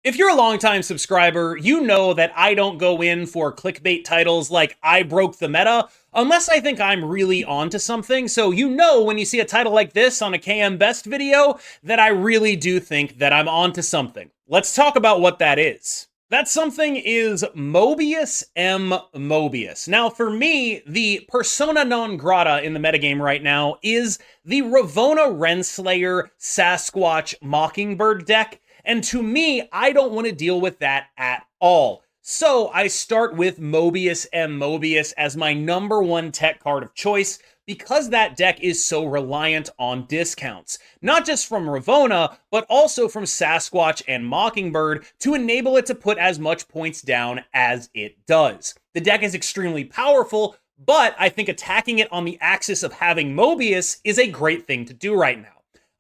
If you're a longtime subscriber, you know that I don't go in for clickbait titles like I broke the meta unless I think I'm really onto something. So you know when you see a title like this on a KM Best video that I really do think that I'm onto something. Let's talk about what that is. That something is Mobius M. Mobius. Now, for me, the persona non grata in the metagame right now is the Ravonna Renslayer Sasquatch Mockingbird deck. And to me, I don't want to deal with that at all. So I start with Mobius M. Mobius as my number one tech card of choice because that deck is so reliant on discounts. Not just from Ravonna, but also from Sasquatch and Mockingbird to enable it to put as much points down as it does. The deck is extremely powerful, but I think attacking it on the axis of having Mobius is a great thing to do right now.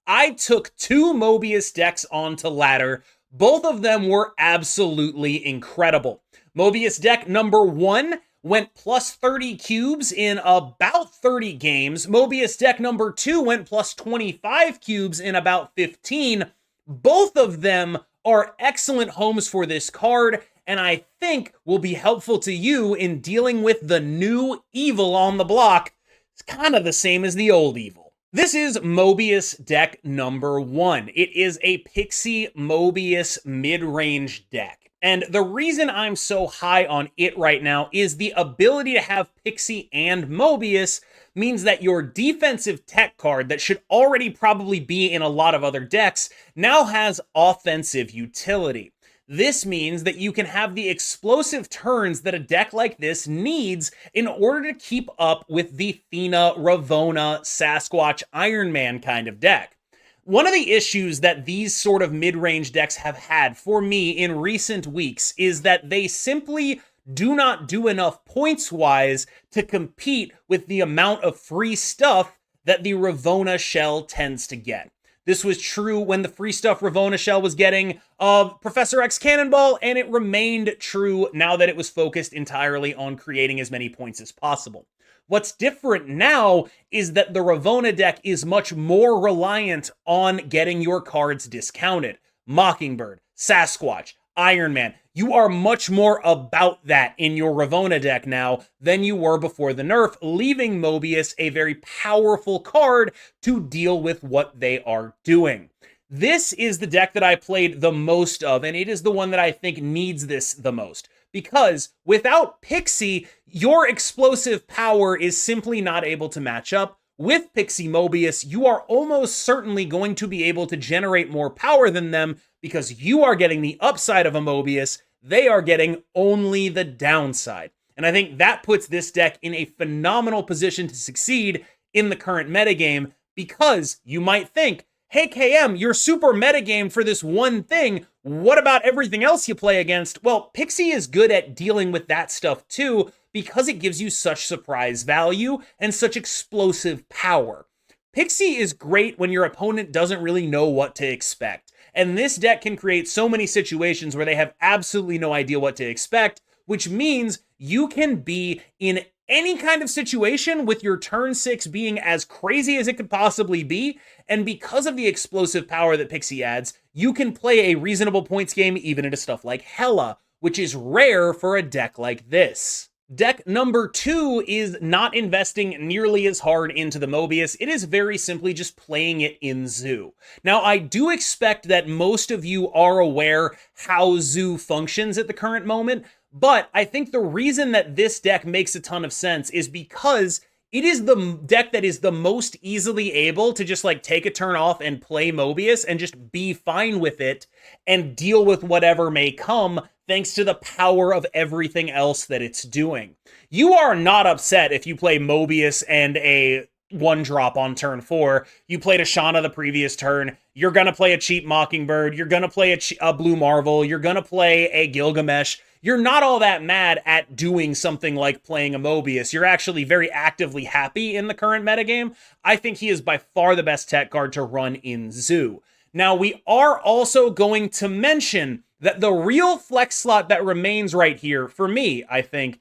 I took two Mobius decks onto ladder. Both of them were absolutely incredible. Mobius deck number 1 went plus 30 cubes in about 30 games. Mobius deck number 2 went plus 25 cubes in about 15. Both of them are excellent homes for this card, and I think will be helpful to you in dealing with the new evil on the block. It's kind of the same as the old evil. This is Mobius deck number 1. It is a Pixie-Mobius mid-range deck. And the reason I'm so high on it right now is the ability to have Pixie and Mobius means that your defensive tech card that should already probably be in a lot of other decks now has offensive utility. This means that you can have the explosive turns that a deck like this needs in order to keep up with the Fina, Ravonna, Sasquatch, Iron Man kind of deck. One of the issues that these sort of mid-range decks have had for me in recent weeks is that they simply do not do enough points-wise to compete with the amount of free stuff that the Ravonna shell tends to get. This was true when the free stuff Ravonna shell was getting of Professor X Cannonball, and it remained true now that it was focused entirely on creating as many points as possible. What's different now is that the Ravonna deck is much more reliant on getting your cards discounted. Mockingbird, Sasquatch, Iron Man. You are much more about that in your Ravonna deck now than you were before the nerf, leaving Mobius a very powerful card to deal with what they are doing. This is the deck that I played the most of, and it is the one that I think needs this the most. Because without Pixie, your explosive power is simply not able to match up. With Pixie-Mobius, you are almost certainly going to be able to generate more power than them because you are getting the upside of a Mobius. They are getting only the downside. And I think that puts this deck in a phenomenal position to succeed in the current metagame because you might think, hey KM, you're super metagame for this one thing. What about everything else you play against? Well, Pixie is good at dealing with that stuff too because it gives you such surprise value and such explosive power. Pixie is great when your opponent doesn't really know what to expect. And this deck can create so many situations where they have absolutely no idea what to expect, which means you can be in any kind of situation with your turn 6 being as crazy as it could possibly be. And because of the explosive power that Pixie adds, you can play a reasonable points game even into stuff like Hela, which is rare for a deck like this. Deck number 2 is not investing nearly as hard into the Mobius. It is very simply just playing it in Zoo. Now, I do expect that most of you are aware how Zoo functions at the current moment, but I think the reason that this deck makes a ton of sense is because it is the deck that is the most easily able to just like take a turn off and play Mobius and just be fine with it and deal with whatever may come thanks to the power of everything else that it's doing. You are not upset if you play Mobius and a 1-drop on turn 4. You played a Shauna the previous turn. You're going to play a cheap Mockingbird. You're going to play a Blue Marvel. You're going to play a Gilgamesh. You're not all that mad at doing something like playing a Mobius. You're actually very actively happy in the current metagame. I think he is by far the best tech card to run in Zoo. Now, we are also going to mention that the real flex slot that remains right here, for me, I think,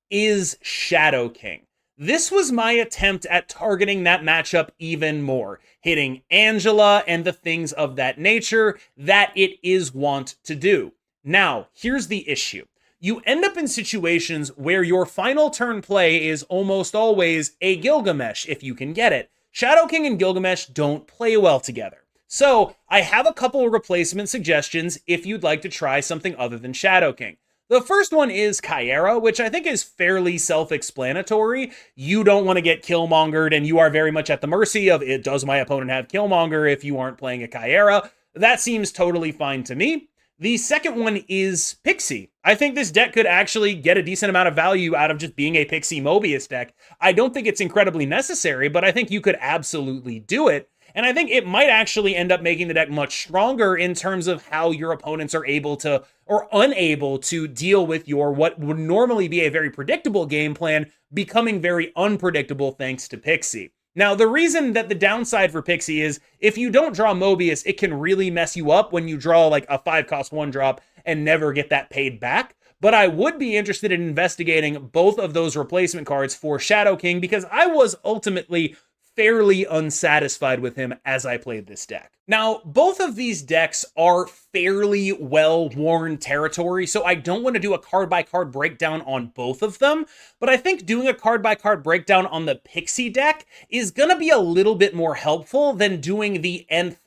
is Shadow King. This was my attempt at targeting that matchup even more, hitting Angela and the things of that nature that it is wont to do. Now, here's the issue. You end up in situations where your final turn play is almost always a Gilgamesh, if you can get it. Shadow King and Gilgamesh don't play well together. So, I have a couple replacement suggestions if you'd like to try something other than Shadow King. The first one is Kyera, which I think is fairly self-explanatory. You don't want to get Killmongered, and you are very much at the mercy of, does my opponent have Killmonger if you aren't playing a Kyera? That seems totally fine to me. The second one is Pixie. I think this deck could actually get a decent amount of value out of just being a Pixie-Mobius deck. I don't think it's incredibly necessary, but I think you could absolutely do it. And I think it might actually end up making the deck much stronger in terms of how your opponents are able to or unable to deal with your what would normally be a very predictable game plan becoming very unpredictable thanks to Pixie. Now, the reason that the downside for Pixie is if you don't draw Mobius, it can really mess you up when you draw like a 5-cost 1-drop and never get that paid back. But I would be interested in investigating both of those replacement cards for Shadow King because I was ultimately fairly unsatisfied with him as I played this deck. Now, both of these decks are fairly well-worn territory, so I don't want to do a card-by-card breakdown on both of them, but I think doing a card-by-card breakdown on the Pixie deck is going to be a little bit more helpful than doing the nth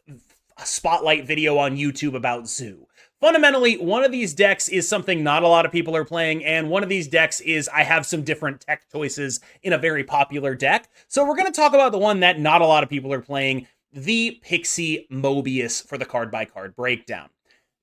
spotlight video on YouTube about Zoo. Fundamentally, one of these decks is something not a lot of people are playing, and one of these decks is I have some different tech choices in a very popular deck. So we're going to talk about the one that not a lot of people are playing, the Pixie-Mobius for the card-by-card breakdown.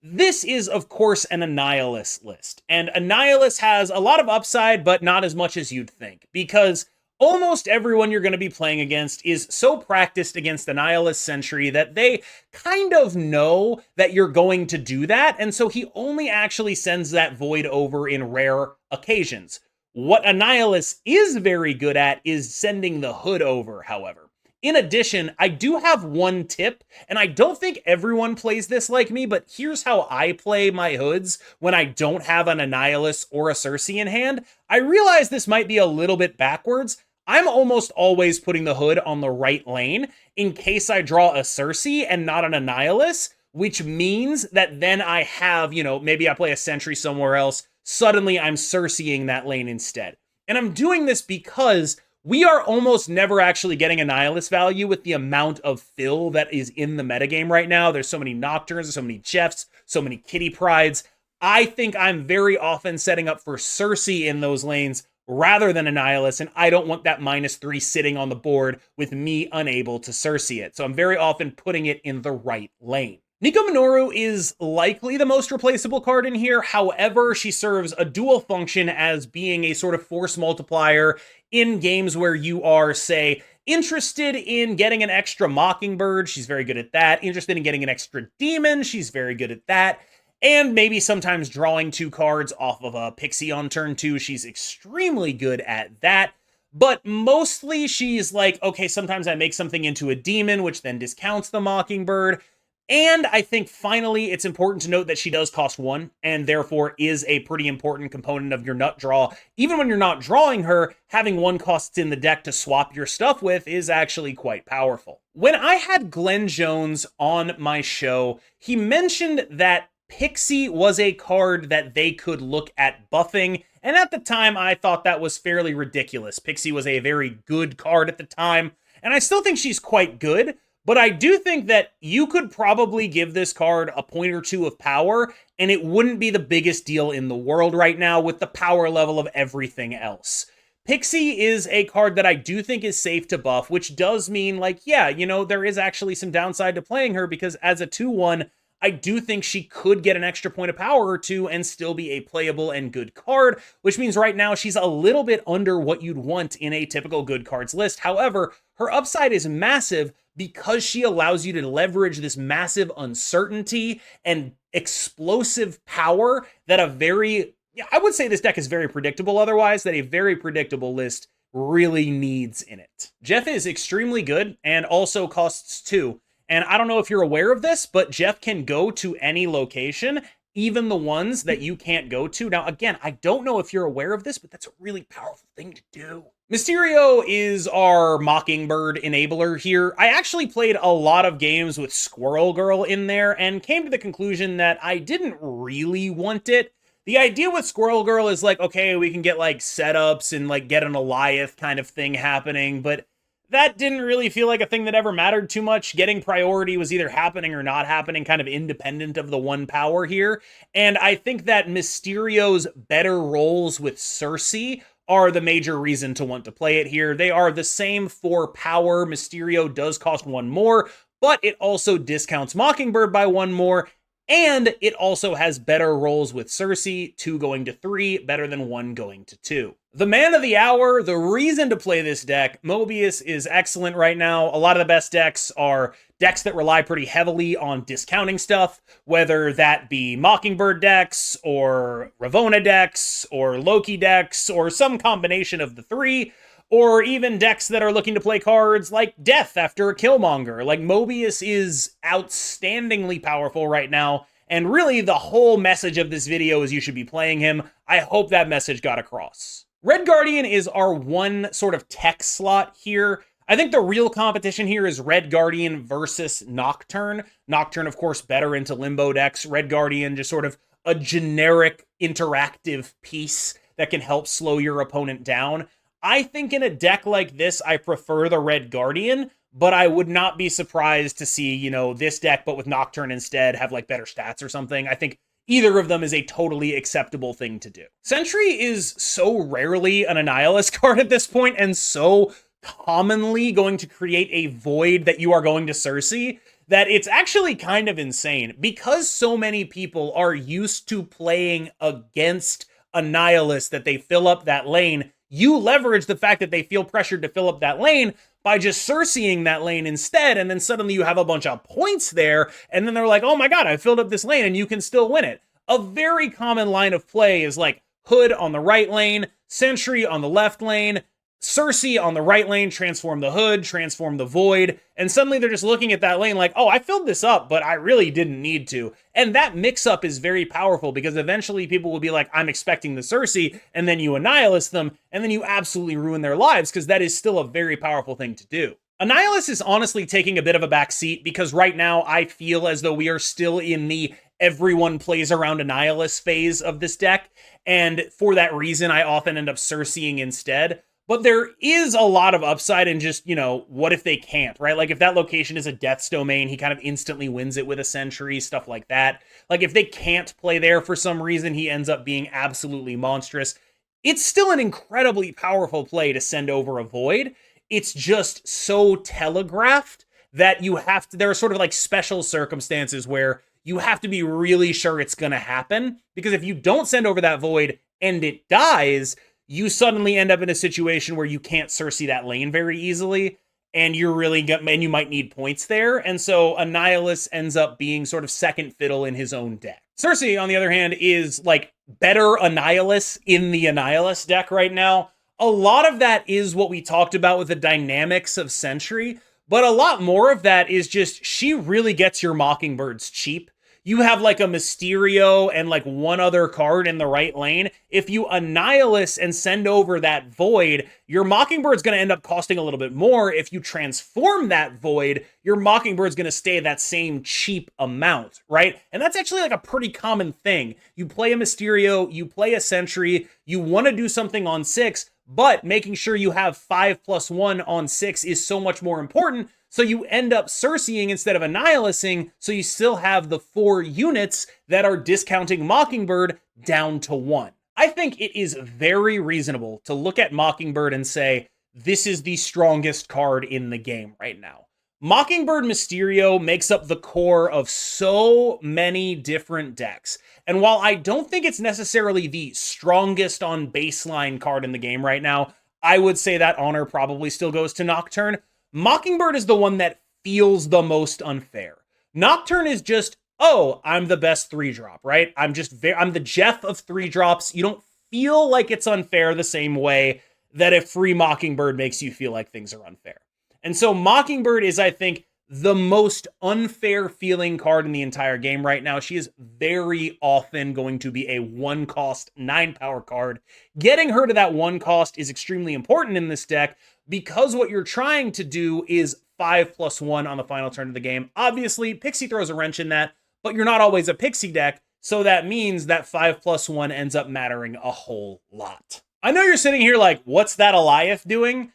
This is, of course, an Annihilus list, and Annihilus has a lot of upside, but not as much as you'd think, because almost everyone you're going to be playing against is so practiced against Annihilus Sentry that they kind of know that you're going to do that, and so he only actually sends that Void over in rare occasions. What Annihilus is very good at is sending the Hood over, however. In addition, I do have one tip, and I don't think everyone plays this like me, but here's how I play my Hoods when I don't have an Annihilus or a Circe in hand. I realize this might be a little bit backwards. I'm almost always putting the Hood on the right lane in case I draw a Circe and not an Annihilus, which means that then I have, maybe I play a Sentry somewhere else. Suddenly I'm Circeing that lane instead. And I'm doing this because we are almost never actually getting Annihilus value with the amount of fill that is in the metagame right now. There's so many Nocturnes, so many Jeffs, so many Kitty Prides. I think I'm very often setting up for Circe in those lanes rather than Annihilus, and I don't want that -3 sitting on the board with me unable to Circe it. So I'm very often putting it in the right lane. Nico Minoru is likely the most replaceable card in here. However, she serves a dual function as being a sort of force multiplier in games where you are, say, interested in getting an extra Mockingbird. She's very good at that. Interested in getting an extra Demon. She's very good at that. And maybe sometimes drawing 2 cards off of a Pixie on turn 2. She's extremely good at that. But mostly she's like, okay, sometimes I make something into a Demon, which then discounts the Mockingbird. And I think finally it's important to note that she does cost 1 and therefore is a pretty important component of your nut draw. Even when you're not drawing her, having 1 costs in the deck to swap your stuff with is actually quite powerful. When I had Glenn Jones on my show, he mentioned that Pixie was a card that they could look at buffing, and at the time I thought that was fairly ridiculous. Pixie was a very good card at the time, and I still think she's quite good. But I do think that you could probably give this card a point or 2 of power, and it wouldn't be the biggest deal in the world right now with the power level of everything else. Pixie is a card that I do think is safe to buff, which does mean, like, yeah, there is actually some downside to playing her, because as a 2/1, I do think she could get an extra point of power or 2 and still be a playable and good card, which means right now she's a little bit under what you'd want in a typical good cards list. However, her upside is massive because she allows you to leverage this massive uncertainty and explosive power that I would say this deck is very predictable otherwise, that a very predictable list really needs in it. Jeff is extremely good and also costs 2. And I don't know if you're aware of this, but Jeff can go to any location even the ones that you can't go to. Now, again, I don't know if you're aware of this, but that's a really powerful thing to do. Mysterio is our Mockingbird enabler here. I actually played a lot of games with Squirrel Girl in there and came to the conclusion that I didn't really want it. The idea with Squirrel Girl is like, okay, we can get like setups and like get an Goliath kind of thing happening, but that didn't really feel like a thing that ever mattered too much. Getting priority was either happening or not happening, kind of independent of the one power here. And I think that Mysterio's better roles with Cersei are the major reason to want to play it here. They are the same for power. Mysterio does cost one more, but it also discounts Mockingbird by one more, and it also has better rolls with Cersei, 2 going to 3, better than 1 going to 2. The man of the hour, the reason to play this deck, Mobius is excellent right now. A lot of the best decks are decks that rely pretty heavily on discounting stuff, whether that be Mockingbird decks, or Ravonna decks, or Loki decks, or some combination of the 3, or even decks that are looking to play cards like Death after a Killmonger. Like, Mobius is outstandingly powerful right now, and really the whole message of this video is you should be playing him. I hope that message got across. Red Guardian is our one sort of tech slot here. I think the real competition here is Red Guardian versus Nocturne. Nocturne, of course, better into Limbo decks. Red Guardian, just sort of a generic interactive piece that can help slow your opponent down. I think in a deck like this, I prefer the Red Guardian, but I would not be surprised to see, you know, this deck, but with Nocturne instead, have like better stats or something. I think either of them is a totally acceptable thing to do. Sentry is so rarely an Annihilus card at this point, and so commonly going to create a void that you are going to Cersei, that it's actually kind of insane. Because so many people are used to playing against Annihilus, that they fill up that lane, you leverage the fact that they feel pressured to fill up that lane by just Cerseiing that lane instead, and then suddenly you have a bunch of points there, and then they're like, oh my god, I filled up this lane, and you can still win it. A very common line of play is like Hood on the right lane, Sentry on the left lane, Cersei on the right lane, transform the Hood, transform the Void, and suddenly they're just looking at that lane like, oh, I filled this up, but I really didn't need to. And that mix-up is very powerful, because eventually people will be like, I'm expecting the Cersei, and then you Annihilus them, and then you absolutely ruin their lives, because that is still a very powerful thing to do. Annihilus is honestly taking a bit of a back seat, because right now I feel as though we are still in the everyone plays around Annihilus phase of this deck, and for that reason I often end up Cerseiing instead. But there is a lot of upside in just, you know, what if they can't, right? Like, if that location is a Death's Domain, he kind of instantly wins it with a Sentry, stuff like that. Like, if they can't play there for some reason, he ends up being absolutely monstrous. It's still an incredibly powerful play to send over a Void. It's just so telegraphed that you have to, there are sort of like special circumstances where you have to be really sure it's going to happen. Because if you don't send over that Void and it dies, you suddenly end up in a situation where you can't Cersei that lane very easily, and you're really and you might need points there. And so Annihilus ends up being sort of second fiddle in his own deck. Cersei, on the other hand, is like better Annihilus in the Annihilus deck right now. A lot of that is what we talked about with the dynamics of Sentry, but a lot more of that is just she really gets your Mockingbirds cheap. You have like a Mysterio and like one other card in the right lane. If you Annihilus and send over that Void, your Mockingbird's going to end up costing a little bit more. If you transform that Void, your Mockingbird's going to stay that same cheap amount, right? And that's actually like a pretty common thing. You play a Mysterio, you play a Sentry, you want to do something on 6, but making sure you have 5+1 on 6 is so much more important. So you end up Cerseiing instead of Annihilusing, so you still have the 4 units that are discounting Mockingbird down to 1. I think it is very reasonable to look at Mockingbird and say, this is the strongest card in the game right now. Mockingbird Mysterio makes up the core of so many different decks. And while I don't think it's necessarily the strongest on baseline card in the game right now, I would say that honor probably still goes to Nocturne. Mockingbird is the one that feels the most unfair. Nocturne is just, oh, I'm the best 3-drop, right? I'm the Jeff of 3-drops. You don't feel like it's unfair the same way that a free Mockingbird makes you feel like things are unfair. And so Mockingbird is, I think, the most unfair feeling card in the entire game right now. She is very often going to be a 1 cost, 9 power card. Getting her to that 1 cost is extremely important in this deck because what you're trying to do is 5+1 on the final turn of the game. Obviously, Pixie throws a wrench in that, but you're not always a Pixie deck, so that means that 5+1 ends up mattering a whole lot. I know you're sitting here like, what's that Alioth doing?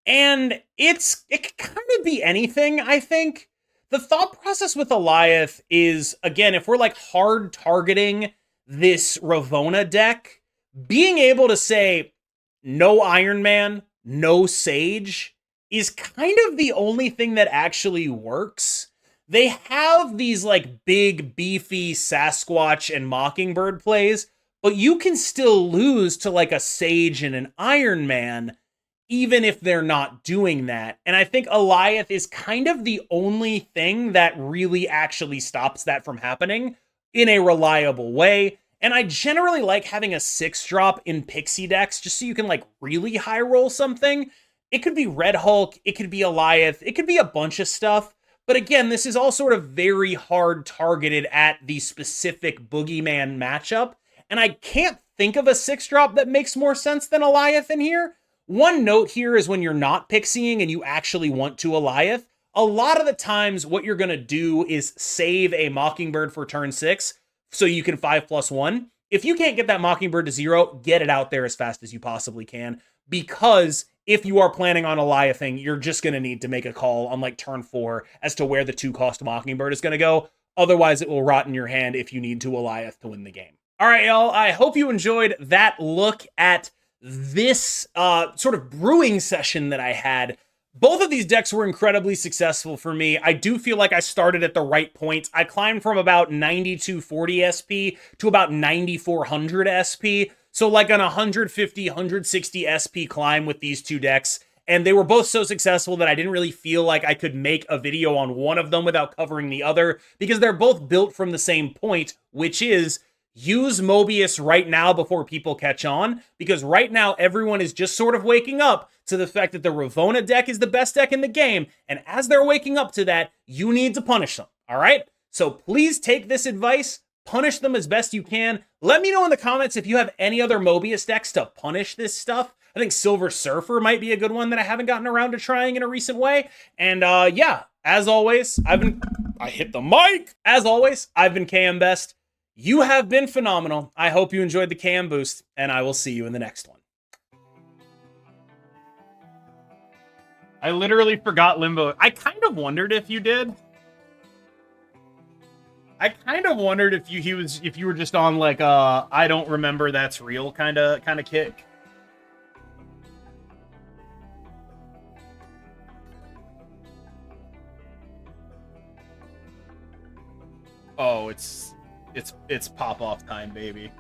And it can kind of be anything, I think. The thought process with Alioth is, again, if we're like hard targeting this Ravonna deck, being able to say no Iron Man, no Sage is kind of the only thing that actually works. They have these like big, beefy Sasquatch and Mockingbird plays, but you can still lose to like a Sage and an Iron Man even if they're not doing that. And I think Alioth is kind of the only thing that really actually stops that from happening in a reliable way. And I generally like having a 6-drop in Pixie decks just so you can like really high roll something. It could be Red Hulk, it could be Alioth, it could be a bunch of stuff. But again, this is all sort of very hard targeted at the specific Boogeyman matchup. And I can't think of a 6-drop that makes more sense than Alioth in here. One note here is when you're not Pixieing and you actually want to Alioth, a lot of the times what you're going to do is save a Mockingbird for turn 6 so you can 5+1. If you can't get that Mockingbird to 0, get it out there as fast as you possibly can, because if you are planning on Aliothing, you're just going to need to make a call on like turn 4 as to where the 2-cost Mockingbird is going to go. Otherwise, it will rot in your hand if you need to Alioth to win the game. All right, y'all, I hope you enjoyed that look at this sort of brewing session that I had. Both of these decks were incredibly successful for me. I do feel like I started at the right point. I climbed from about 9240 SP to about 9400 SP. So like an 150, 160 SP climb with these two decks. And they were both so successful that I didn't really feel like I could make a video on one of them without covering the other, because they're both built from the same point, which is use Mobius right now before people catch on, because right now everyone is just sort of waking up to the fact that the Ravonna deck is the best deck in the game, and as they're waking up to that, you need to punish them, all right? So please take this advice, punish them as best you can. Let me know in the comments if you have any other Mobius decks to punish this stuff. I think Silver Surfer might be a good one that I haven't gotten around to trying in a recent way. And yeah, as always, I hit the mic! As always, I've been KM Best. You have been phenomenal. I hope you enjoyed the KM Boost, and I will see you in the next one. I literally forgot Limbo. I kind of wondered if you did. I kind of wondered if you were just on like I don't remember that's real kind of kick. Oh, it's pop-off time, baby.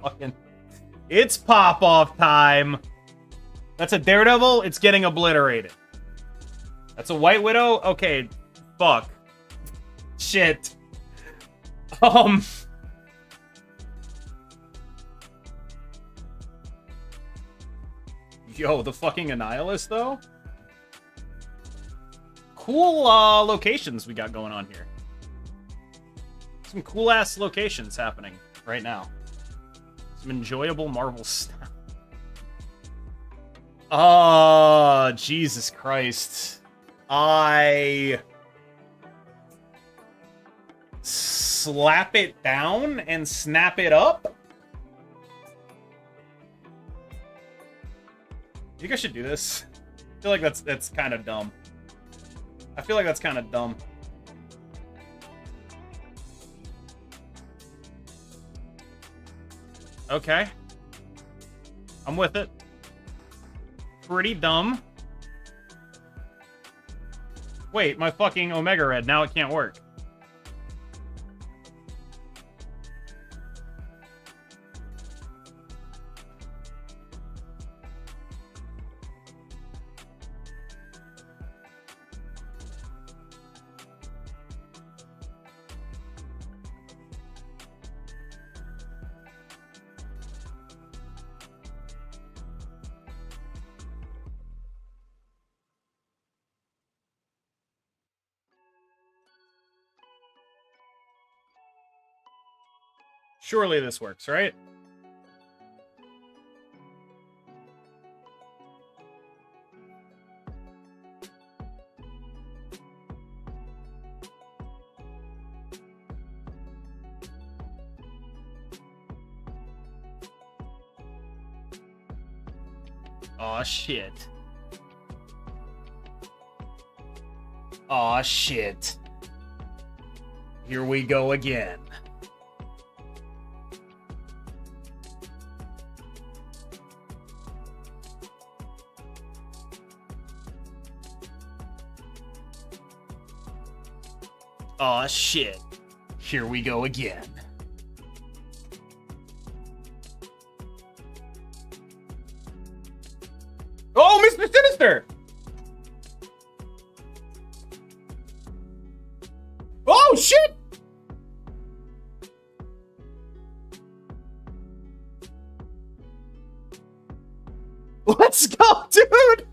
Fucking, it's pop-off time. That's a Daredevil. It's getting obliterated. That's a White Widow. Okay, fuck. Shit. Yo, the fucking Annihilus, though? Cool, locations we got going on here. Some cool-ass locations happening right now. Some enjoyable Marvel stuff. Oh, Jesus Christ. I slap it down and snap it up? You think I should do this? I feel like that's kind of dumb. I feel like that's kind of dumb. Okay. I'm with it. Pretty dumb. Wait, my fucking Omega Red, now it can't work. Surely this works, right? Aw, shit. Aw, shit. Here we go again. Aw, shit. Here we go again. Oh, Mr. Sinister! Oh, shit! Let's go, dude!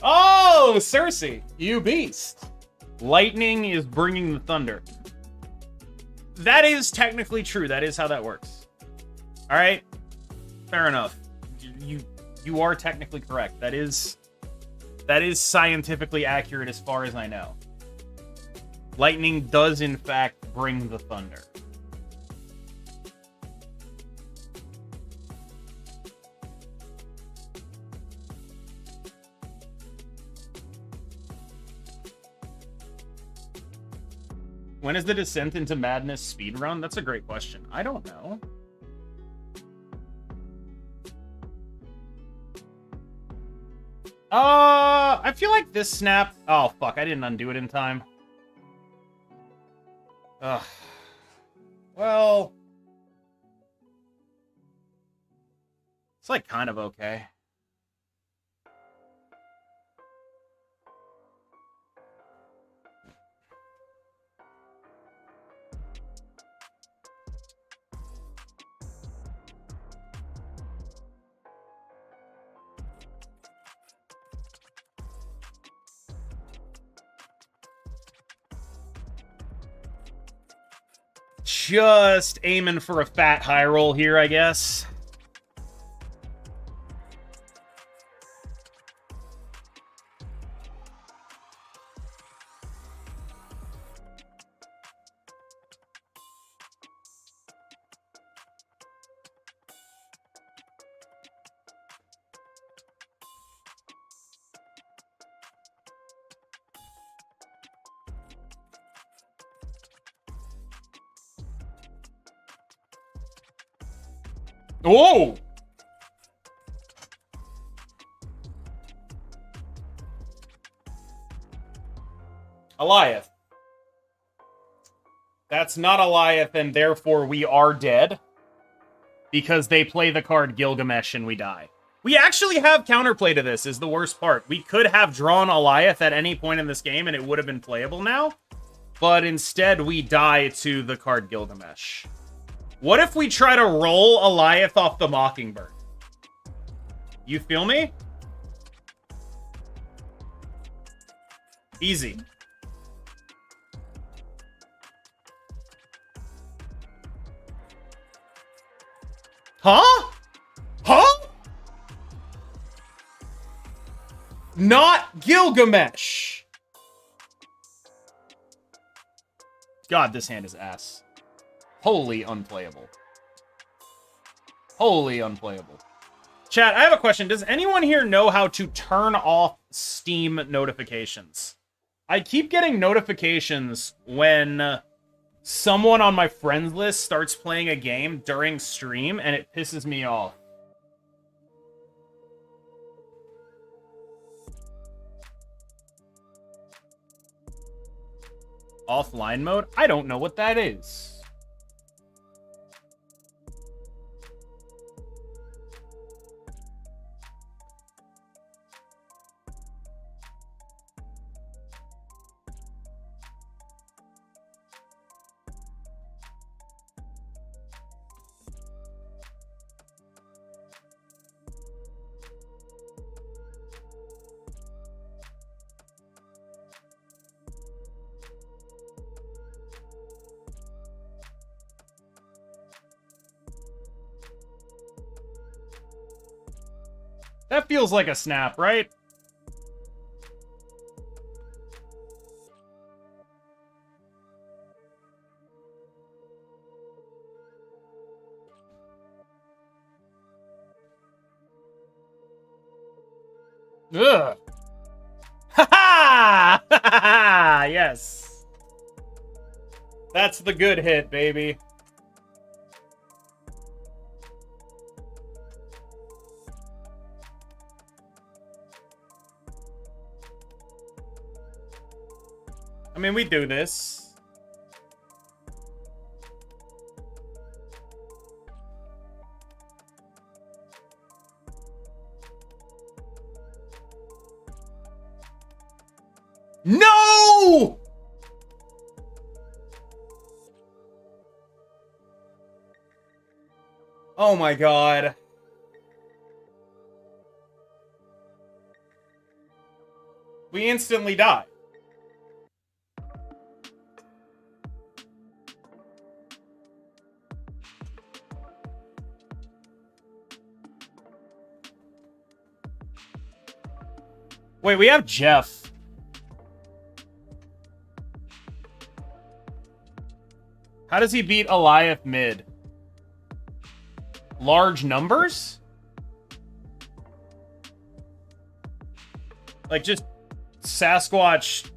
Oh, Cersei, you beast. Lightning is bringing the thunder. That is technically true. That is how that works. All right, fair enough. You are technically correct. That is scientifically accurate as far as I know. Lightning does in fact bring the thunder. When is the Descent into Madness speedrun? That's a great question. I don't know. I feel like this snap... Oh, fuck. I didn't undo it in time. Ugh. Well... It's, like, kind of okay. Just aiming for a fat high roll here, I guess. Oh! Eliath. That's not Eliath, and therefore we are dead. Because they play the card Gilgamesh and we die. We actually have counterplay to this, is the worst part. We could have drawn Eliath at any point in this game and it would have been playable now. But instead we die to the card Gilgamesh. What if we try to roll Eliath off the Mockingbird? You feel me? Easy. Huh? Huh? Not Gilgamesh. God, this hand is ass. Wholly unplayable. Wholly unplayable. Chat, I have a question. Does anyone here know how to turn off Steam notifications? I keep getting notifications when someone on my friends list starts playing a game during stream, and it pisses me off. Offline mode? I don't know what that is. That feels like a snap, right? Ugh. Ha ha! Yes. That's the good hit, baby. I mean, we do this. No! Oh my god. We instantly die. Wait, we have Jeff. How does he beat Eliath mid? Large numbers? Like just Sasquatch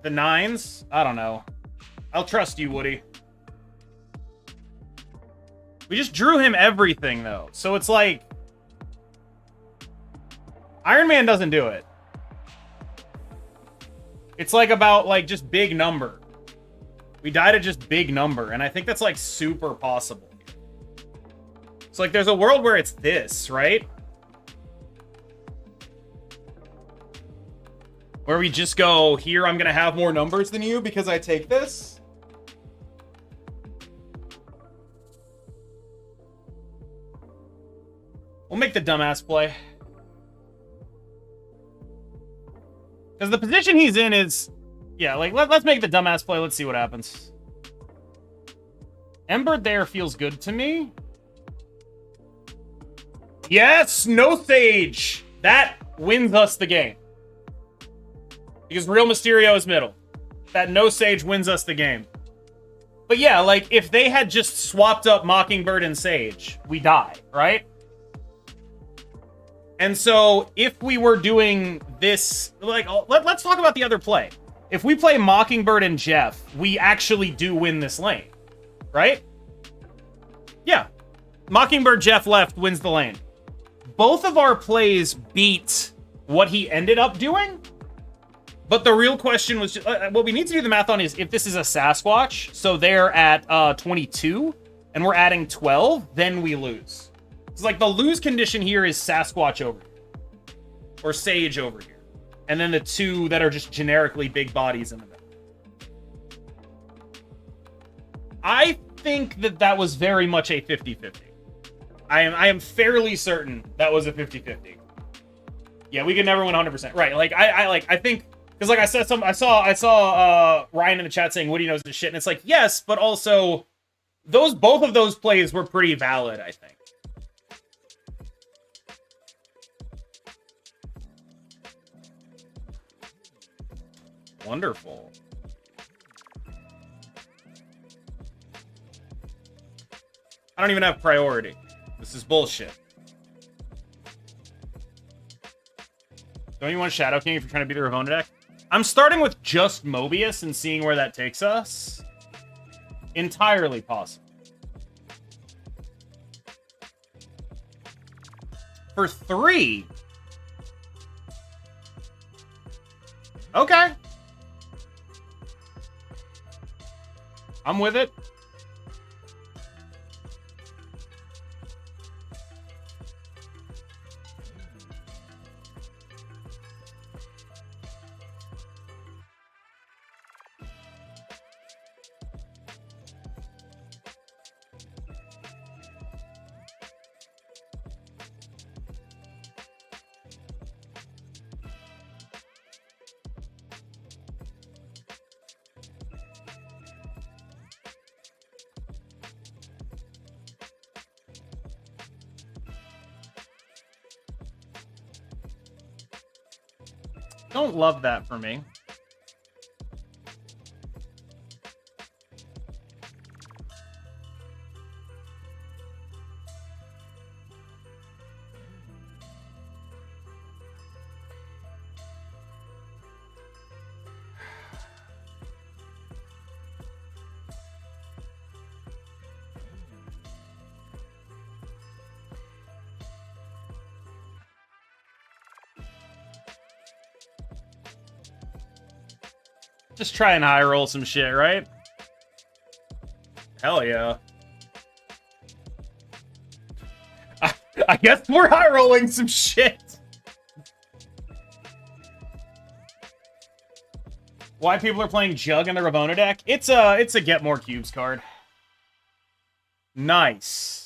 the nines? I don't know. I'll trust you, Woody. We just drew him everything, though. So it's like... Iron Man doesn't do it. It's like about, like, just big number. We died at just big number, and I think that's, like, super possible. So, like, there's a world where it's this, right? Where we just go, here, I'm gonna have more numbers than you because I take this. We'll make the dumbass play. Because the position he's in is... Yeah, like, let's make the dumbass play. Let's see what happens. MBird there feels good to me. Yes! No Sage! That wins us the game. Because Real Mysterio is middle. That no Sage wins us the game. But yeah, like, if they had just swapped up Mockingbird and Sage, we die, right? And so, if we were doing this... Like, let's talk about the other play. If we play Mockingbird and Jeff, we actually do win this lane. Right? Yeah. Mockingbird, Jeff left, wins the lane. Both of our plays beat what he ended up doing. But the real question was... what we need to do the math on is if this is a Sasquatch, so they're at 22, and we're adding 12, then we lose. It's like the lose condition here is Sasquatch over here. Or Sage over here. And then the two that are just generically big bodies in the middle. I think that was very much a 50-50. I am fairly certain that was a 50-50. Yeah, we could never win 100%. Right, like, I think... Because like I said, I saw Ryan in the chat saying Woody knows this shit, and it's like, yes, but also... Both of those plays were pretty valid, I think. Wonderful. I don't even have priority. This is bullshit. Don't you want Shadow King if you're trying to beat the Ravonna deck? I'm starting with just Mobius and seeing where that takes us. Entirely possible. For 3. Okay. I'm with it. Don't love that for me. Just try and high roll some shit, right? Hell yeah. I guess we're high rolling some shit. Why people are playing Jug in the Ravonna deck? It's a get more cubes card. Nice.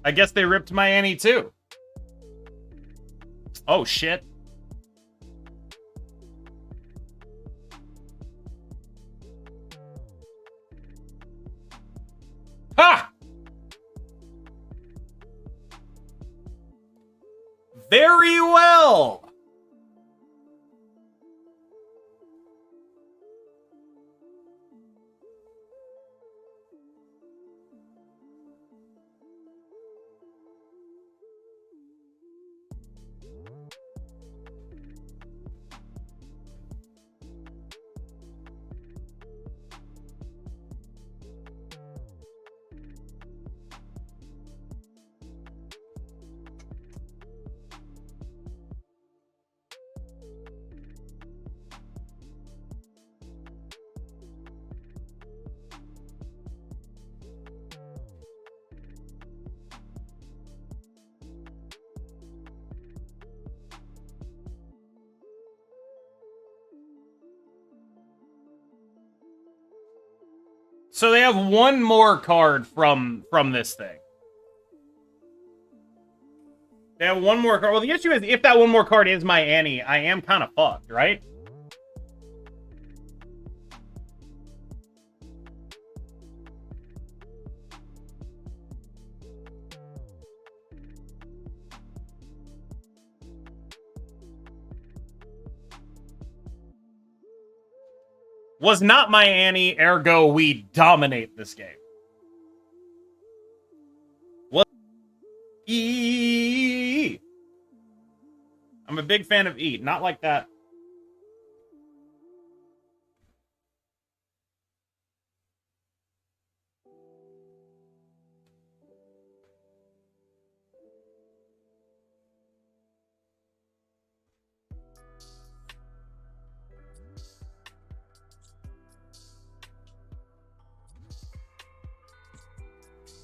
I guess they ripped my Annie too. Oh shit. Ha! Very well. So they have one more card from this thing. They have one more card. Well, the issue is, if that one more card is my Annie, I am kind of fucked, right? Was not my Annie, ergo we dominate this game. What? I'm a big fan of Eat, not like that.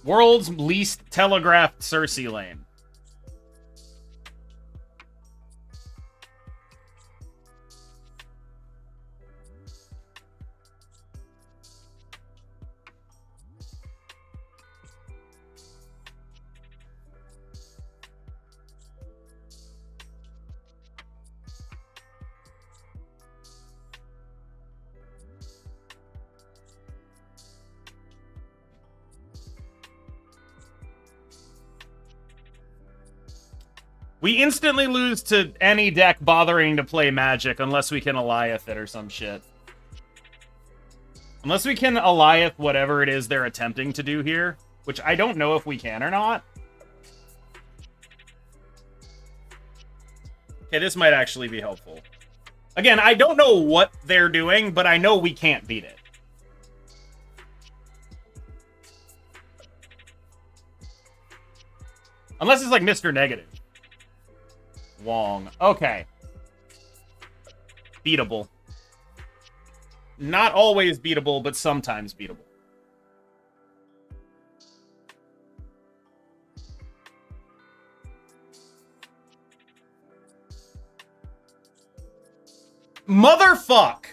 World's least telegraphed Cersei lane. We instantly lose to any deck bothering to play Magic unless we can Eliath it or some shit. Unless we can Eliath whatever it is they're attempting to do here, which I don't know if we can or not. Okay, this might actually be helpful. Again, I don't know what they're doing, but I know we can't beat it. Unless it's like Mr. Negative. Wong. Okay. Beatable. Not always beatable, but sometimes beatable. Motherfuck!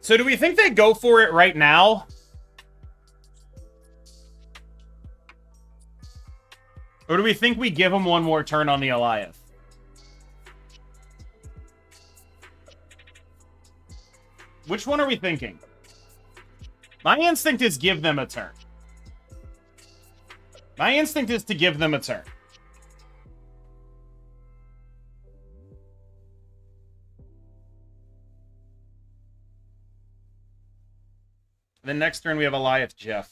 So do we think they go for it right now? Or do we think we give them one more turn on the Goliath? Which one are we thinking? My instinct is give them a turn. My instinct is to give them a turn. Then next turn we have Goliath Jeff.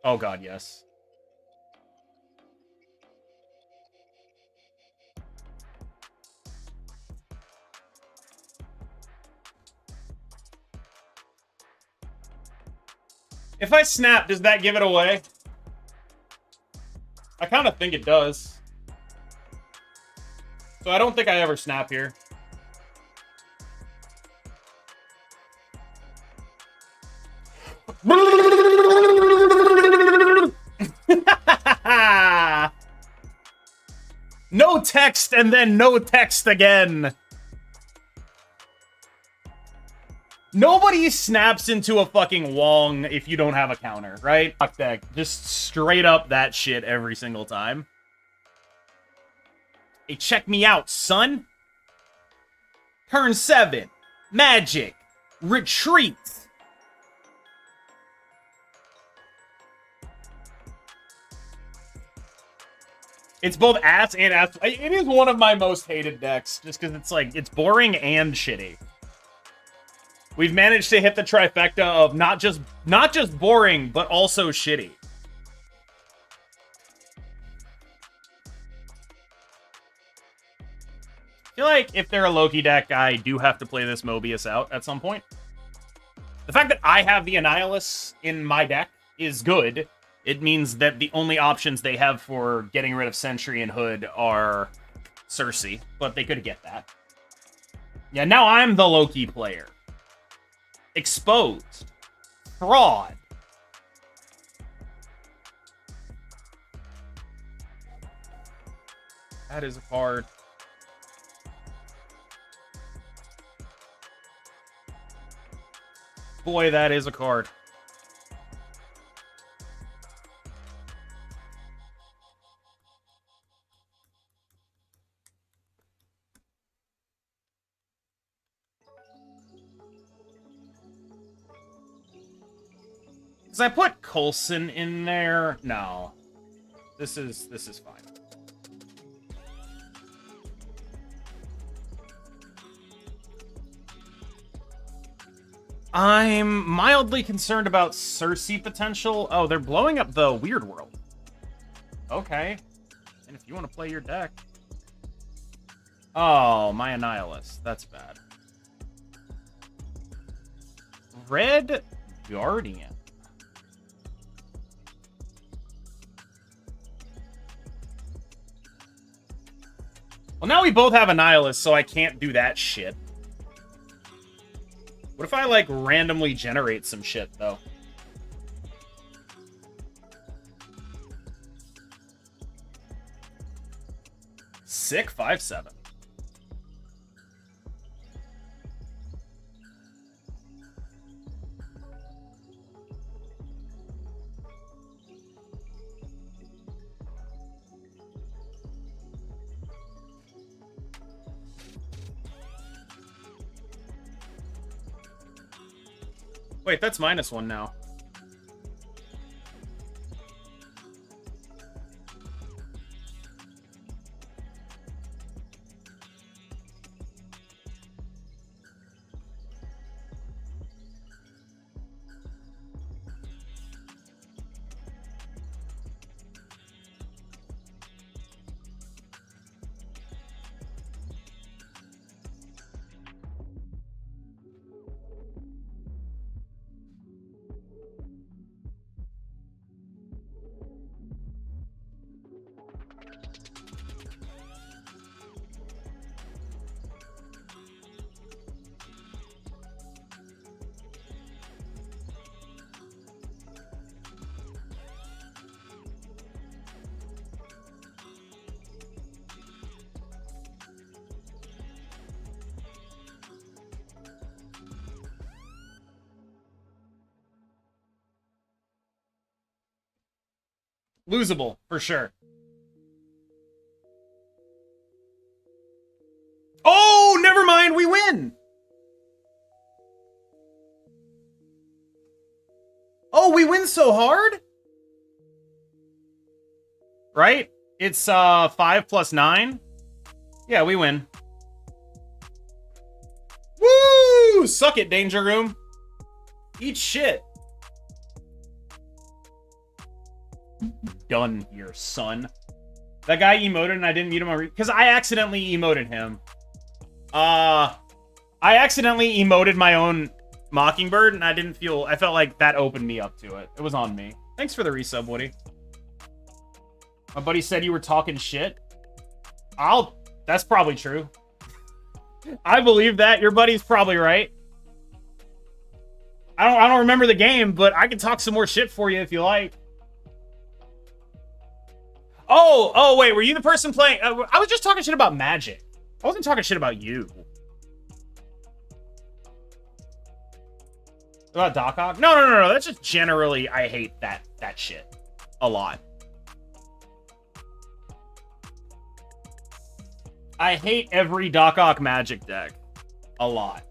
Oh god, yes. If I snap, does that give it away? I kind of think it does. So I don't think I ever snap here. No text and then no text again. Nobody snaps into a fucking Wong if you don't have a counter, right? Fuck that. Just straight up that shit every single time. Hey, check me out, son. Turn 7. Magic. Retreat. It's both ass and ass. It is one of my most hated decks, just because it's like, it's boring and shitty. We've managed to hit the trifecta of not just boring, but also shitty. I feel like if they're a Loki deck, I do have to play this Mobius out at some point. The fact that I have the Annihilus in my deck is good. It means that the only options they have for getting rid of Sentry and Hood are Cersei, but they could get that. Yeah, now I'm the Loki player. Exposed. Fraud. That is a card. Boy, that is a card. Because I put Coulson in there. No. This is fine. I'm mildly concerned about Cersei potential. Oh, they're blowing up the Weird World. Okay. And if you want to play your deck. Oh, my Annihilus. That's bad. Red Guardian. Well, now we both have Annihilus, so I can't do that shit. What if I, like, randomly generate some shit, though? Sick 5/7. Wait, that's -1 now. Losable, for sure. Oh, never mind, we win! Oh, we win so hard? Right? It's 5 plus 9. Yeah, we win. Woo! Suck it, Danger Room. Eat shit. Done here, son. That guy emoted and I didn't mute him because I accidentally emoted him. I accidentally emoted my own Mockingbird and I felt like that opened me up to it. It was on me. Thanks for the resub, Woody. My buddy said you were talking shit. That's probably true. I believe that. Your buddy's probably right. I don't remember the game, but I can talk some more shit for you if you like. Oh, wait, were you the person playing? I was just talking shit about Magic. I wasn't talking shit about you. About Doc Ock? No. That's just generally, I hate that shit a lot. I hate every Doc Ock Magic deck a lot.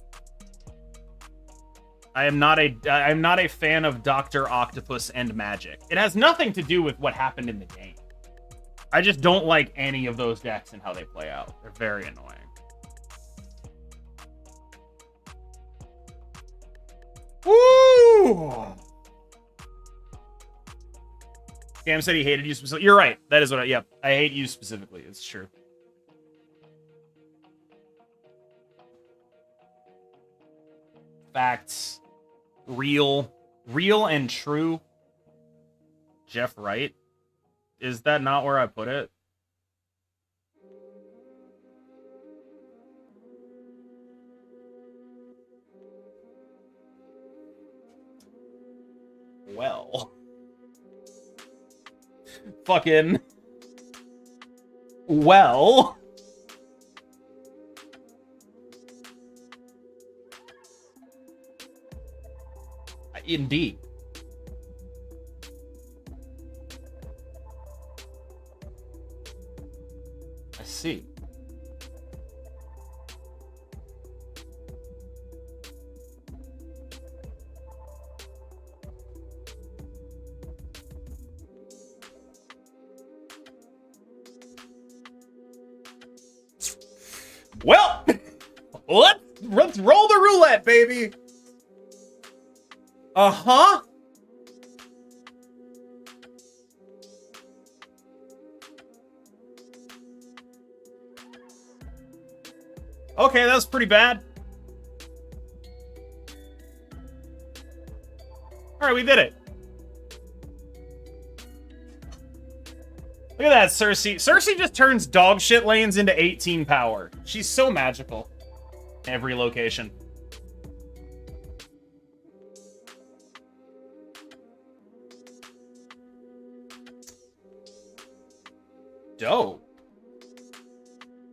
I'm not a fan of Dr. Octopus and Magic. It has nothing to do with what happened in the game. I just don't like any of those decks and how they play out. They're very annoying. Woo! Cam said he hated you specifically. You're right. That is what yep. I hate you specifically. It's true. Facts. Real and true. Jeff Wright. Is that not where I put it? Well. Fucking. Well. Indeed. I see. Well, let's roll the roulette, baby. Uh-huh. Okay, that was pretty bad. All right, we did it. Look at that, Cersei. Cersei just turns dog shit lanes into 18 power. She's so magical. Every location. Dope.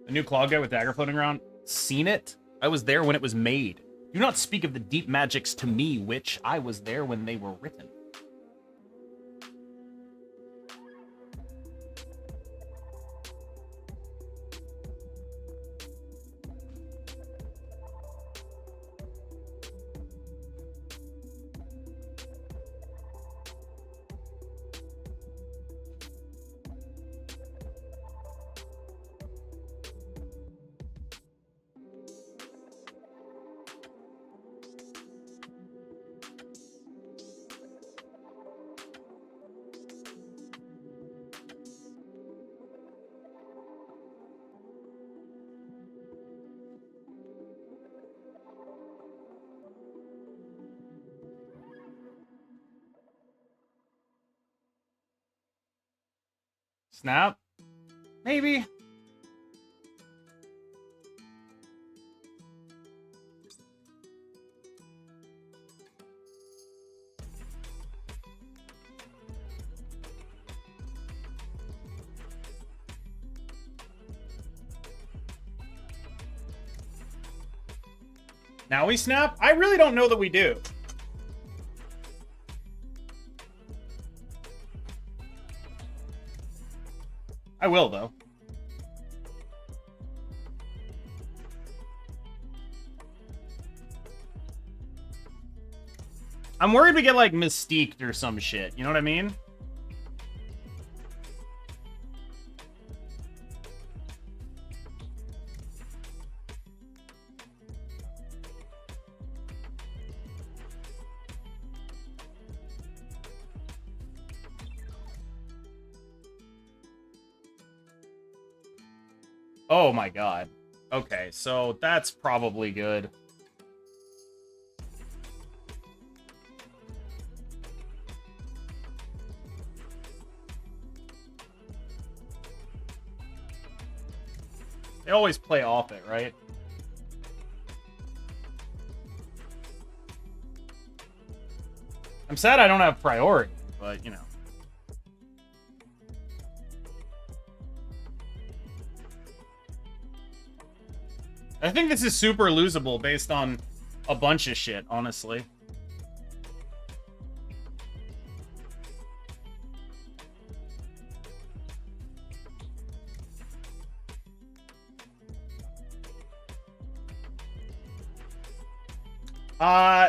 A new claw guy with dagger floating around. Seen it? I was there when it was made. Do not speak of the deep magics to me, witch. I was there when they were written. Snap? Maybe. Now we snap? I really don't know that we do. I will, though. I'm worried we get, like, mystiqued or some shit. You know what I mean? Oh my god. Okay, so that's probably good. They always play off it, right? I'm sad I don't have priority, but, you know. I think this is super losable based on a bunch of shit, honestly.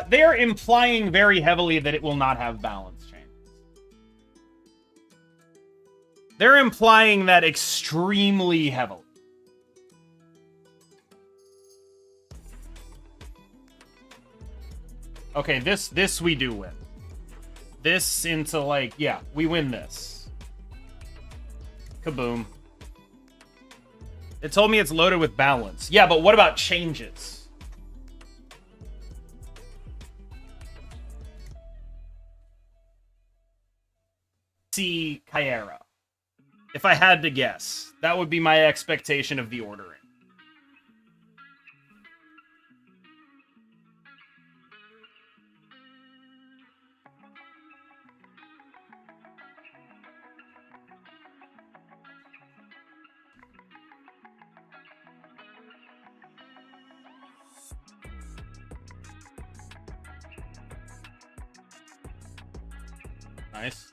They are implying very heavily that it will not have balance changes. They're implying that extremely heavily. Okay, this we do win. This into, like, yeah, we win this. Kaboom. It told me it's loaded with balance. Yeah, but what about changes? See Kyera. If I had to guess, that would be my expectation of the ordering. Nice.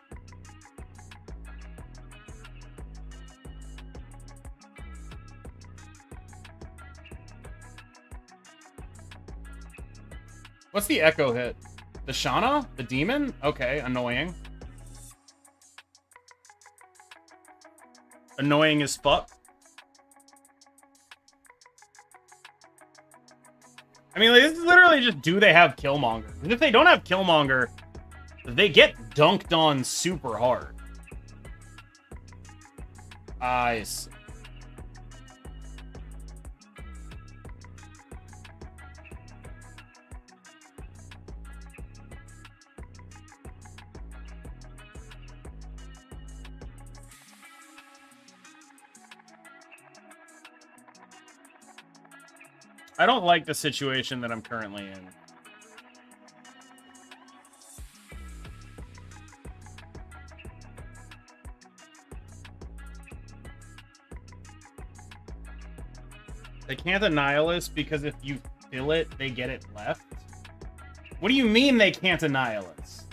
What's the echo hit? The Shauna? The demon? Okay, annoying. Annoying as fuck. I mean, like, this is literally just, do they have Killmonger? And if they don't have Killmonger, they get dunked on super hard. I see. I don't like the situation that I'm currently in. They can't Annihilus because if you fill it, they get it left? What do you mean they can't Annihilus?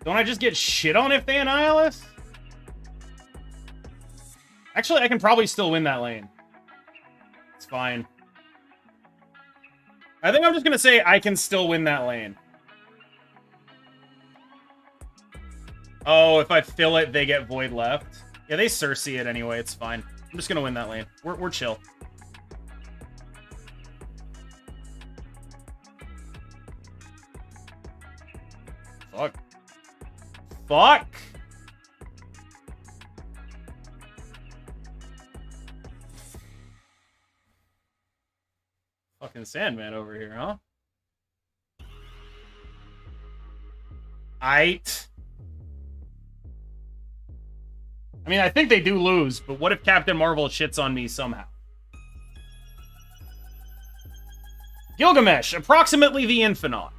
Don't I just get shit on if they Annihilus? Actually, I can probably still win that lane. It's fine. I think I'm just gonna say I can still win that lane. Oh, if I fill it, they get void left. Yeah, they Cersei it anyway. It's fine. I'm just gonna win that lane. We're chill. Fuck. Fuck! Fucking Sandman over here, huh? I mean, I think they do lose, but what if Captain Marvel shits on me somehow? Gilgamesh, approximately the Infinite.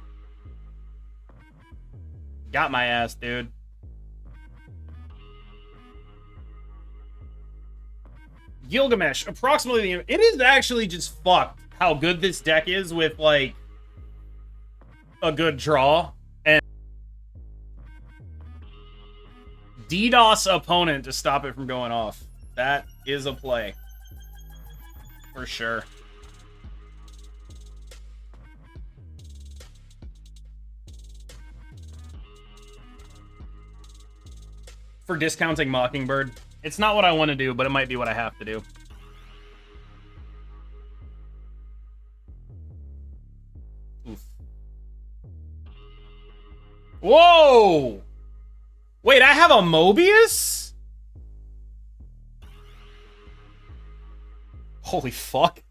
Got my ass, dude. Gilgamesh, approximately the... It is actually just fucked how good this deck is with, like, a good draw. And DDoS opponent to stop it from going off. That is a play. For sure. For discounting Mockingbird. It's not what I want to do, but it might be what I have to do. Oof. Whoa! Wait, I have a Mobius? Holy fuck.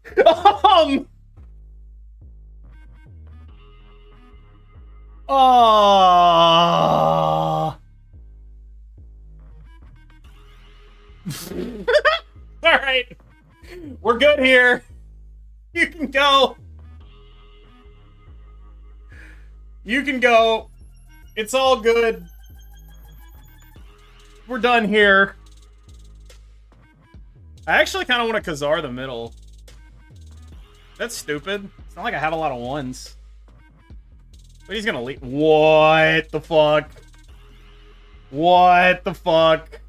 Alright. We're good here. You can go. You can go. It's all good. We're done here. I actually kind of want to Khazar the middle. That's stupid. It's not like I have a lot of ones. But he's gonna leave. What the fuck? What the fuck?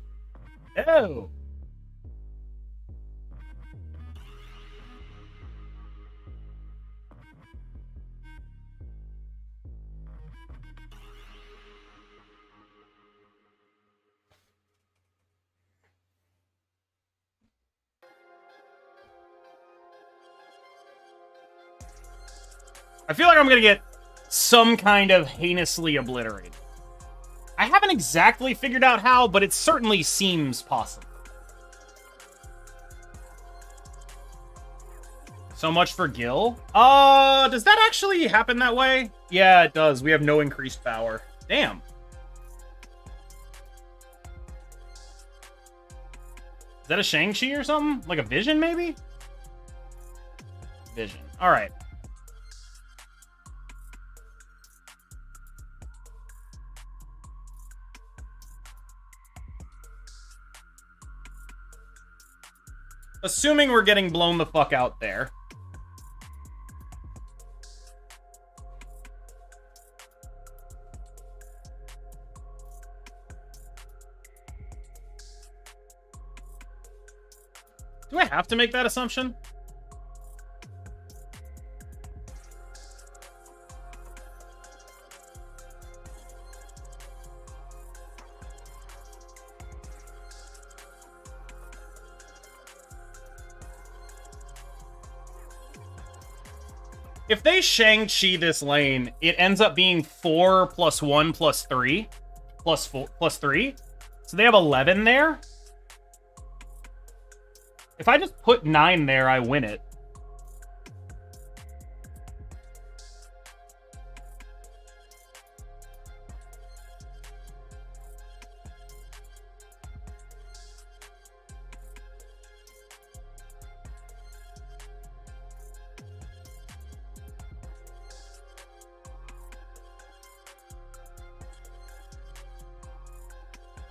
Oh. I feel like I'm gonna get some kind of heinously obliterated. I haven't exactly figured out how, but it certainly seems possible. So much for Gil. Does that actually happen that way? Yeah, it does. We have no increased power. Damn. Is that a Shang-Chi or something? Like a Vision, maybe? Vision. All right. Assuming we're getting blown the fuck out there. Do I have to make that assumption? If they Shang-Chi this lane, it ends up being 4 plus 1 plus 3 plus 4 plus 3. So they have 11 there. If I just put 9 there, I win it.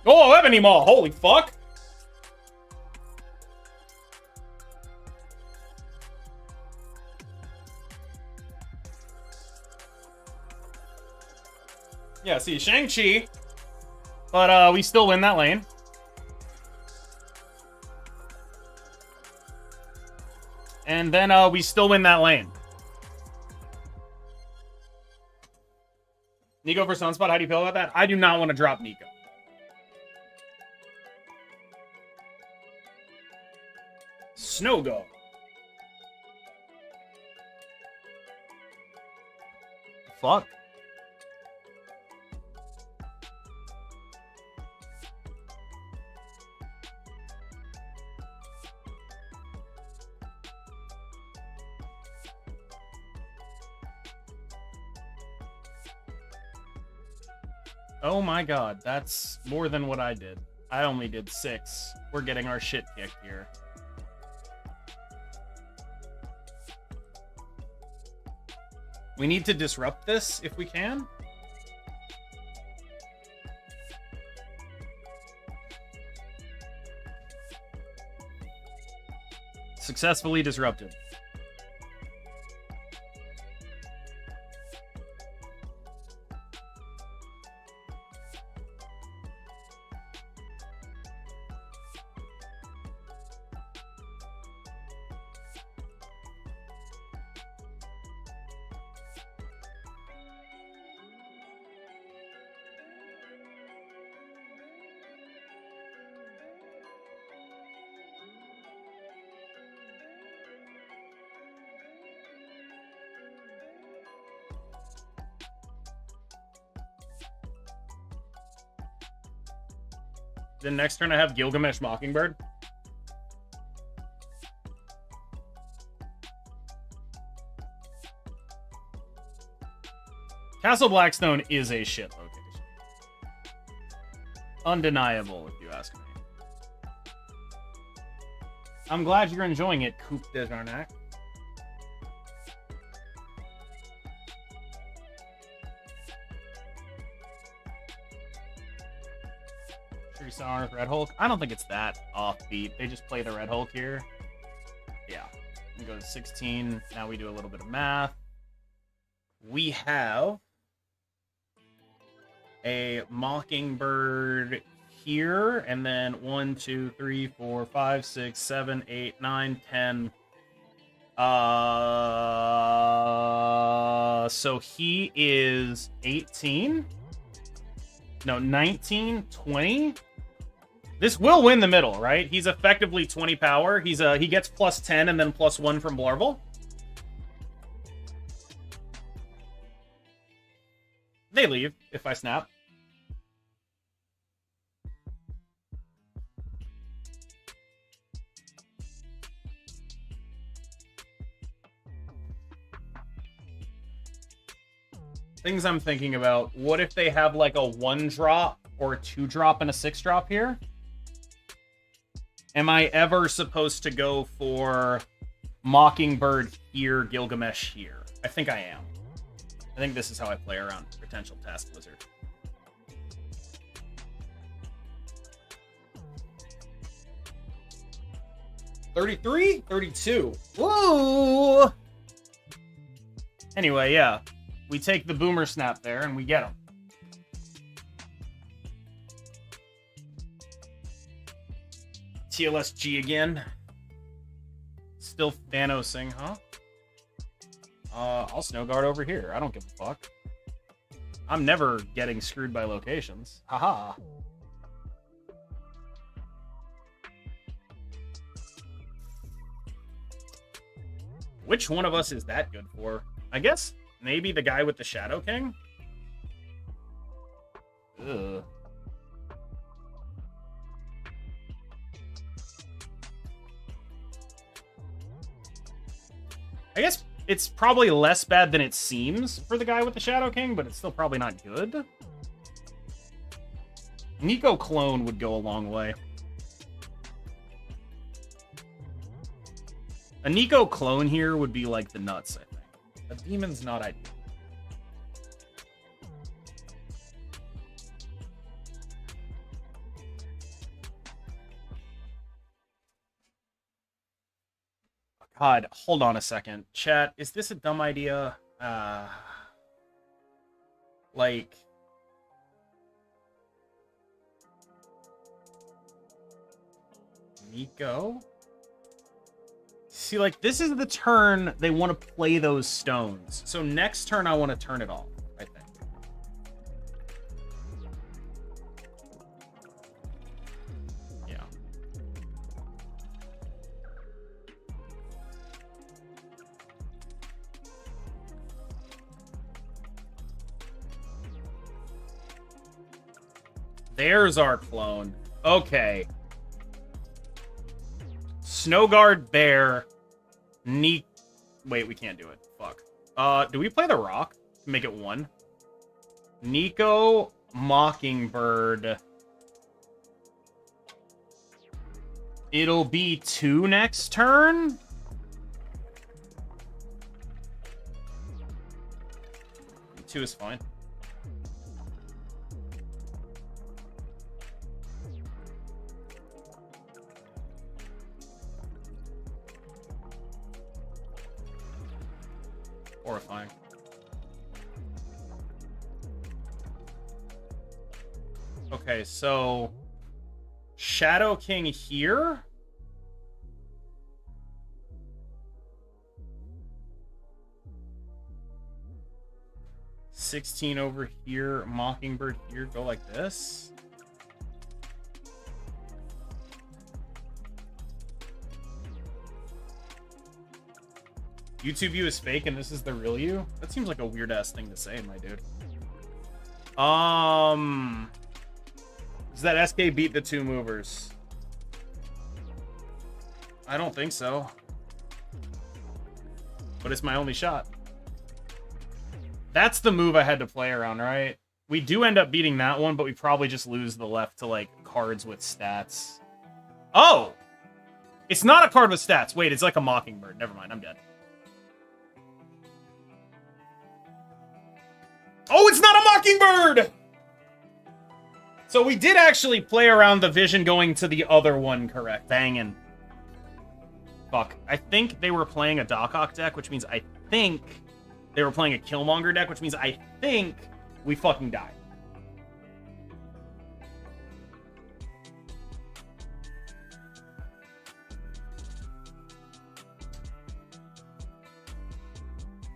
Oh, Ebony Maw! Holy fuck! Yeah, see, Shang-Chi. But, we still win that lane. And then, we still win that lane. Nico for Sunspot, how do you feel about that? I do not want to drop Nico. Snow Dog. Fuck. Oh my god, that's more than what I did. I only did 6. We're getting our shit kicked here. We need to disrupt this if we can. Successfully disrupted. Then next turn I have Gilgamesh Mockingbird. Castle Blackstone is a shit location. Undeniable, if you ask me. I'm glad you're enjoying it, Coupe de Jarnac. Sure you saw Red Hulk? I don't think it's that offbeat. They just play the Red Hulk here. Yeah. We go to 16. Now we do a little bit of math. We have a Mockingbird here, and then 1, 2, 3, 4, 5, 6, 7, 8, 9, 10. So he is 18. No, 19, 20. This will win the middle, right? He's effectively 20 power. He gets plus 10 and then plus 1 from Blarvel. They leave if I snap. Things I'm thinking about. What if they have like a 1-drop or a 2-drop and a 6-drop here? Am I ever supposed to go for Mockingbird here, Gilgamesh here? I think I am. I think this is how I play around potential Task Wizard. $33? $32. Woo! Anyway, yeah. We take the Boomer Snap there, and we get him. TLSG again. Still Thanosing, huh? I'll Snow Guard over here. I don't give a fuck. I'm never getting screwed by locations. Haha. Which one of us is that good for? I guess maybe the guy with the Shadow King? Ugh. I guess it's probably less bad than it seems for the guy with the Shadow King, but it's still probably not good. Nico Clone would go a long way. A Nico Clone here would be like the nuts, I think. A Demon's not ideal. God, hold on a second. Chat, is this a dumb idea? Like... Nico? See, like, this is the turn they want to play those stones. So next turn, I want to turn it off, I think. Yeah. There's our clone. Okay. Snowguard Bear. Wait, we can't do it. Fuck. Do we play the Rock? Make it 1. Nico Mockingbird. It'll be 2 next turn. Two is fine. Horrifying. Okay, so Shadow King here. $16 over here, Mockingbird here, go like this. YouTube you is fake and this is the real you? That seems like a weird ass thing to say, my dude. Does that SK beat the 2 movers? I don't think so. But it's my only shot. That's the move I had to play around, right? We do end up beating that one, but we probably just lose the left to, like, cards with stats. Oh! It's not a card with stats. Wait, it's like a Mockingbird. Never mind, I'm dead. Oh, it's not a Mockingbird! So we did actually play around the vision going to the other one correct. Bangin'. Fuck. I think they were playing a Doc deck, which means I think they were playing a Killmonger deck, which means I think we fucking died.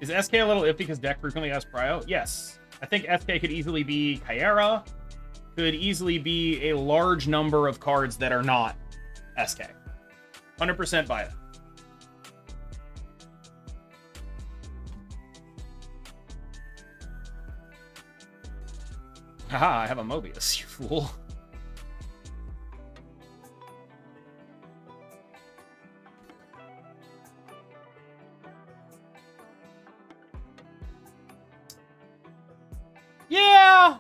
Is SK a little iffy because deck frequently has Prio? Yes. I think SK could easily be Kyera. Could easily be a large number of cards that are not SK. 100% buy it. Haha, I have a Mobius, you fool. Yeah!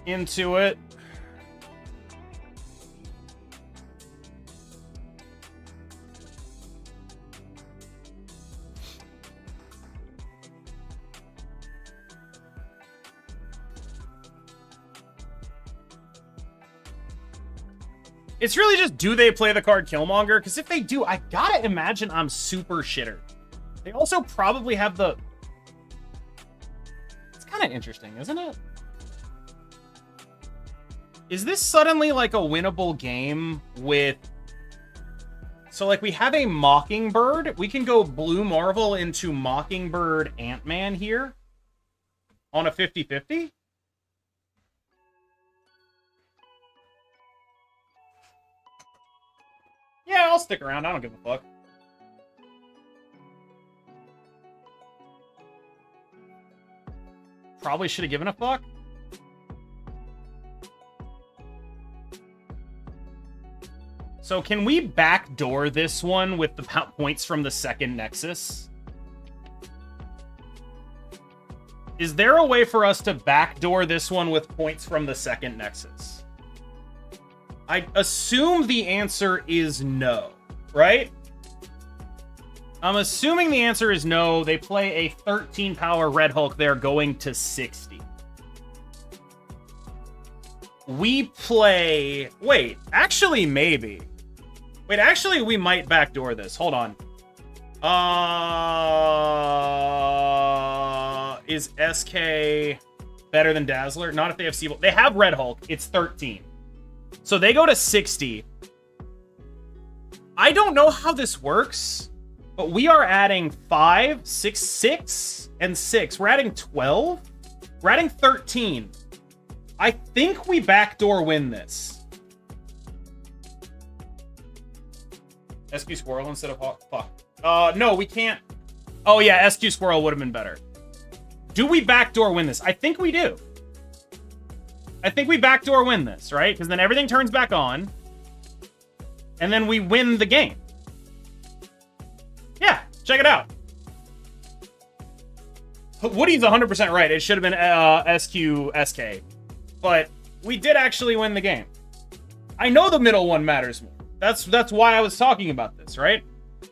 Into it. It's really just, do they play the card Killmonger? Because if they do, I gotta imagine I'm super shitter. They also probably have the... It's kind of interesting, isn't it? Is this suddenly like a winnable game with... So like we have a Mockingbird. We can go Blue Marvel into Mockingbird Ant-Man here on a 50-50. Yeah, I'll stick around. I don't give a fuck. Probably should have given a fuck. So can we backdoor this one with the points from the second Nexus? Is there a way for us to backdoor this one with points from the second Nexus? I assume the answer is no, right? I'm assuming the answer is no. They play a 13 power Red Hulk. They're going to 60. We play... Wait, actually, maybe. Wait, actually, we might backdoor this. Hold on. Is SK better than Dazzler? Not if they have Seabolt. They have Red Hulk. It's 13. So they go to 60. I don't know how this works, but we are adding 5, 6, 6, and 6. We're adding 12. We're adding 13. I think we backdoor win this. SQ Squirrel instead of Hawk. Fuck. No, we can't. Oh, yeah, SQ Squirrel would have been better. Do we backdoor win this? I think we do. I think we backdoor win this, right? Because then everything turns back on. And then we win the game. Yeah, check it out. Woody's 100% right. It should have been SQ SK. But we did actually win the game. I know the middle one matters more. That's why I was talking about this, right?